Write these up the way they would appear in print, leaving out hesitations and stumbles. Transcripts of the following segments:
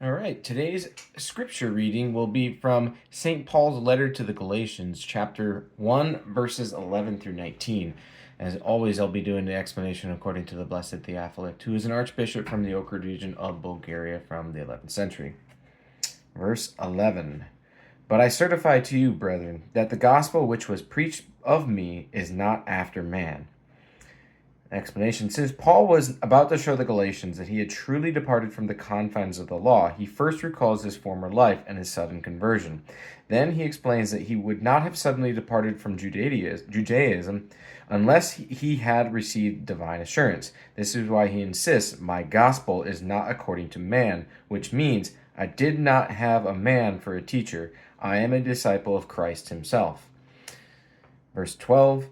All right, today's scripture reading will be from St. Paul's letter to the Galatians, chapter 1, verses 11 through 19. As always, I'll be doing the explanation according to the Blessed Theophylact, who is an archbishop from the Ohrid region of Bulgaria from the 11th century. Verse 11. But I certify to you, brethren, that the gospel which was preached of me is not after man. Explanation. Since Paul was about to show the Galatians that he had truly departed from the confines of the law, he first recalls his former life and his sudden conversion. Then he explains that he would not have suddenly departed from Judaism unless he had received divine assurance. This is why he insists, my gospel is not according to man, which means I did not have a man for a teacher. I am a disciple of Christ himself. Verse 12.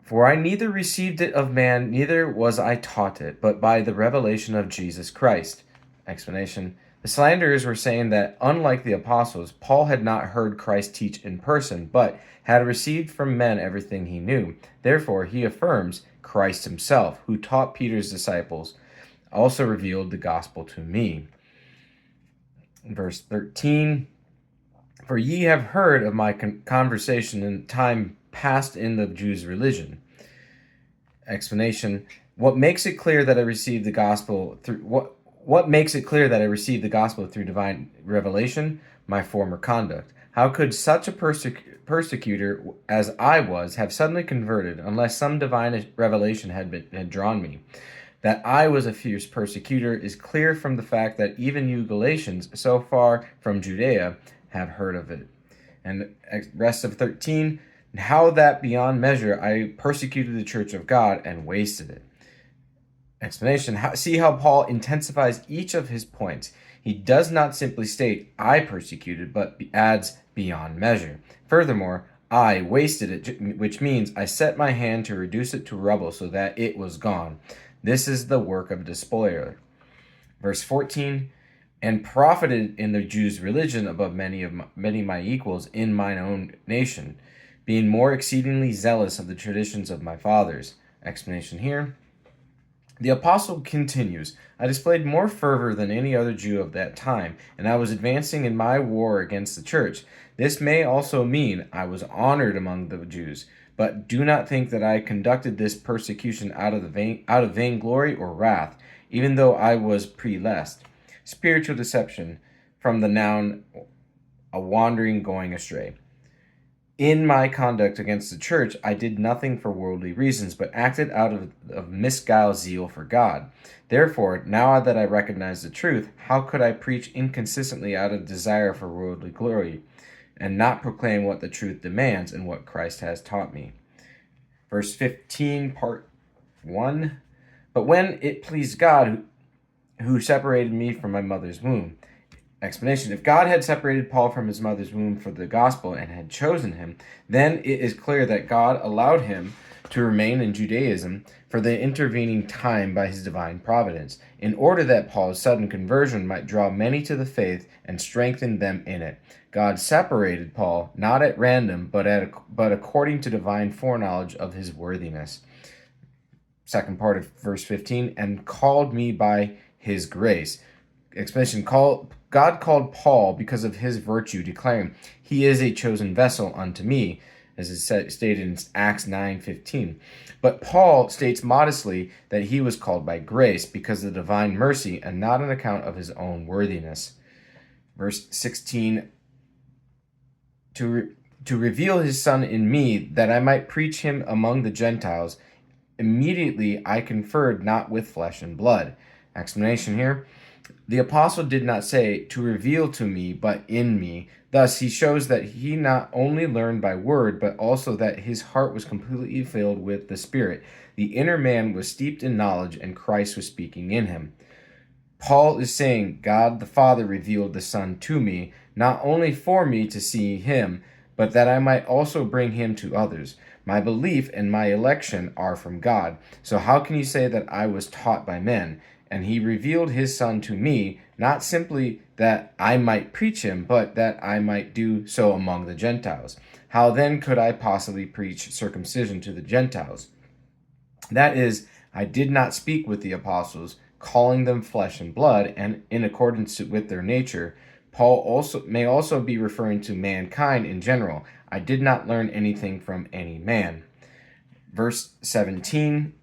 For I neither received it of man, neither was I taught it, but by the revelation of Jesus Christ. Explanation. The slanderers were saying that, unlike the apostles, Paul had not heard Christ teach in person, but had received from men everything he knew. Therefore, he affirms Christ himself, who taught Peter's disciples, also revealed the gospel to me. Verse 13. For ye have heard of my conversation in time past in the Jews' religion. Explanation. What makes it clear that I received the gospel through what makes it clear that I received the gospel through divine revelation? My former conduct. How could such a persecutor as I was have suddenly converted unless some divine revelation had drawn me? That I was a fierce persecutor is clear from the fact that even you Galatians, so far from Judea, have heard of it. And rest of 13, how that beyond measure I persecuted the church of God and wasted it. Explanation. See how Paul intensifies each of his points. He does not simply state, I persecuted, but adds beyond measure. Furthermore, I wasted it, which means I set my hand to reduce it to rubble so that it was gone. This is the work of a despoiler. Verse 14, and profited in the Jews' religion above many my equals in mine own nation, being more exceedingly zealous of the traditions of my fathers. Explanation here. The apostle continues, I displayed more fervor than any other Jew of that time, and I was advancing in my war against the church. This may also mean I was honored among the Jews, but do not think that I conducted this persecution out of vainglory or wrath, even though I was pre-lest. Spiritual deception, from the noun a wandering, going astray. In my conduct against the church, I did nothing for worldly reasons, but acted out of misguiled zeal for God. Therefore, now that I recognize the truth, how could I preach inconsistently out of desire for worldly glory, and not proclaim what the truth demands and what Christ has taught me? Verse 15, part 1. But when it pleased God, who separated me from my mother's womb. Explanation. If God had separated Paul from his mother's womb for the gospel and had chosen him, then it is clear that God allowed him to remain in Judaism for the intervening time by his divine providence, in order that Paul's sudden conversion might draw many to the faith and strengthen them in it. God separated Paul not at random, but according to divine foreknowledge of his worthiness. Second part of verse 15, and called me by his grace. Explanation. God called Paul because of his virtue, declaring, he is a chosen vessel unto me, as is stated in Acts 9:15. But Paul states modestly that he was called by grace because of the divine mercy and not on account of his own worthiness. Verse 16, to reveal his Son in me, that I might preach him among the Gentiles. Immediately I conferred not with flesh and blood. Explanation here. The apostle did not say, to reveal to me, but in me. Thus, he shows that he not only learned by word, but also that his heart was completely filled with the Spirit. The inner man was steeped in knowledge, and Christ was speaking in him. Paul is saying, God the Father revealed the Son to me, not only for me to see him, but that I might also bring him to others. My belief and my election are from God. So how can you say that I was taught by men? And he revealed his Son to me, not simply that I might preach him, but that I might do so among the Gentiles. How then could I possibly preach circumcision to the Gentiles? That is, I did not speak with the apostles, calling them flesh and blood, and in accordance with their nature. Paul may also be referring to mankind in general. I did not learn anything from any man. Verse 17,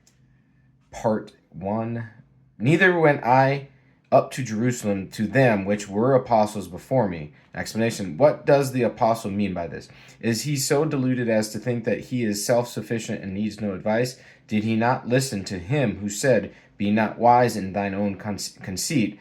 part 1. Neither went I up to Jerusalem to them which were apostles before me. Explanation. What does the apostle mean by this? Is he so deluded as to think that he is self-sufficient and needs no advice? Did he not listen to him who said, Be not wise in thine own conceit,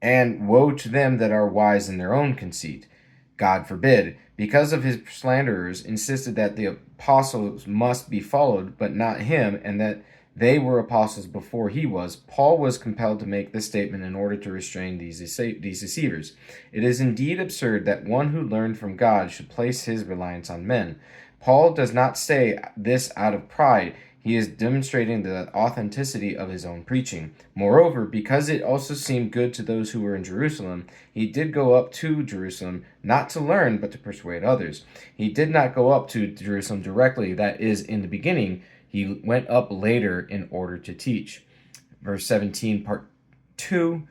and woe to them that are wise in their own conceit? God forbid. Because of his slanderers insisted that the apostles must be followed, but not him, and that they were apostles before he was, Paul was compelled to make this statement in order to restrain these deceivers. It is indeed absurd that one who learned from God should place his reliance on men. Paul does not say this out of pride. He is demonstrating the authenticity of his own preaching. Moreover, because it also seemed good to those who were in Jerusalem, he did go up to Jerusalem, not to learn, but to persuade others. He did not go up to Jerusalem directly, that is, in the beginning. He went up later in order to teach. Verse 17, part 2.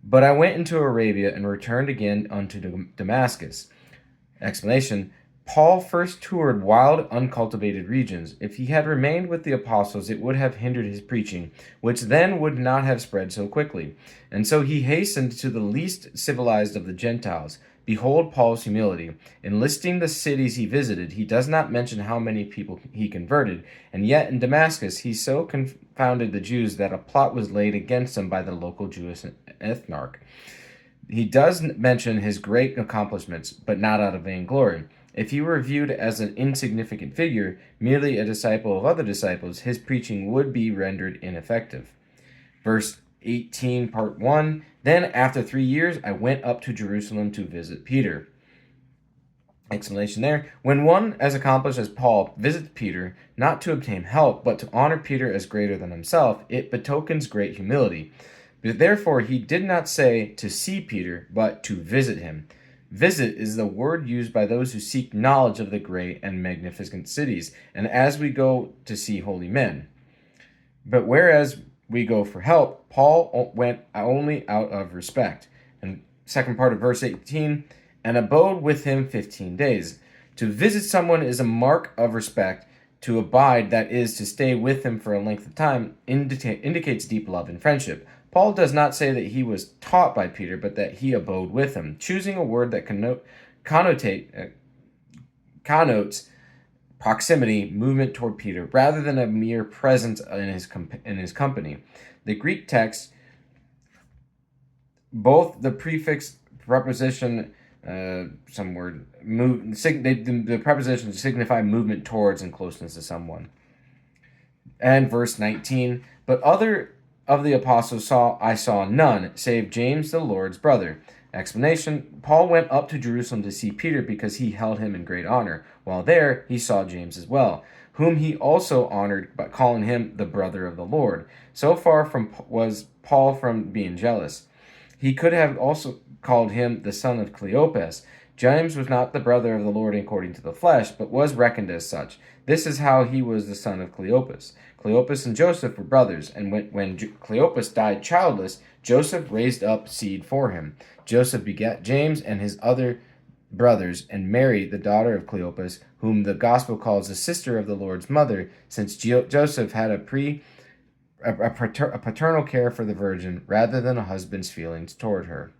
But I went into Arabia and returned again unto Damascus. Explanation. Paul first toured wild, uncultivated regions. If he had remained with the apostles, it would have hindered his preaching, which then would not have spread so quickly. And so he hastened to the least civilized of the Gentiles. Behold Paul's humility. In listing the cities he visited, he does not mention how many people he converted, and yet in Damascus he so confounded the Jews that a plot was laid against him by the local Jewish ethnarch. He does mention his great accomplishments, but not out of vainglory. If he were viewed as an insignificant figure, merely a disciple of other disciples, his preaching would be rendered ineffective. Verse 18, part 1. Then, after 3 years, I went up to Jerusalem to visit Peter. Explanation there. When one as accomplished as Paul visits Peter, not to obtain help, but to honor Peter as greater than himself, it betokens great humility. But therefore he did not say to see Peter, but to visit him. Visit is the word used by those who seek knowledge of the great and magnificent cities, and as we go to see holy men. But whereas we go for help, Paul went only out of respect. And second part of verse 18, and abode with him 15 days. To visit someone is a mark of respect. To abide, that is, to stay with him for a length of time, indicates deep love and friendship. Paul does not say that he was taught by Peter, but that he abode with him, choosing a word that connotes proximity, movement toward Peter, rather than a mere presence in his company. The Greek text, both the prefix preposition, the prepositions signify movement towards and closeness to someone. And verse 19, but other of the apostles I saw none, save James the Lord's brother. Explanation, Paul went up to Jerusalem to see Peter because he held him in great honor. While there, he saw James as well, whom he also honored by calling him the brother of the Lord. So far from was Paul from being jealous. He could have also called him the son of Cleopas. James was not the brother of the Lord according to the flesh, but was reckoned as such. This is how he was the son of Cleopas. Cleopas and Joseph were brothers, and when Cleopas died childless, Joseph raised up seed for him. Joseph begat James and his other brothers, and Mary, the daughter of Cleopas, whom the gospel calls the sister of the Lord's mother, since Joseph had a paternal care for the virgin rather than a husband's feelings toward her.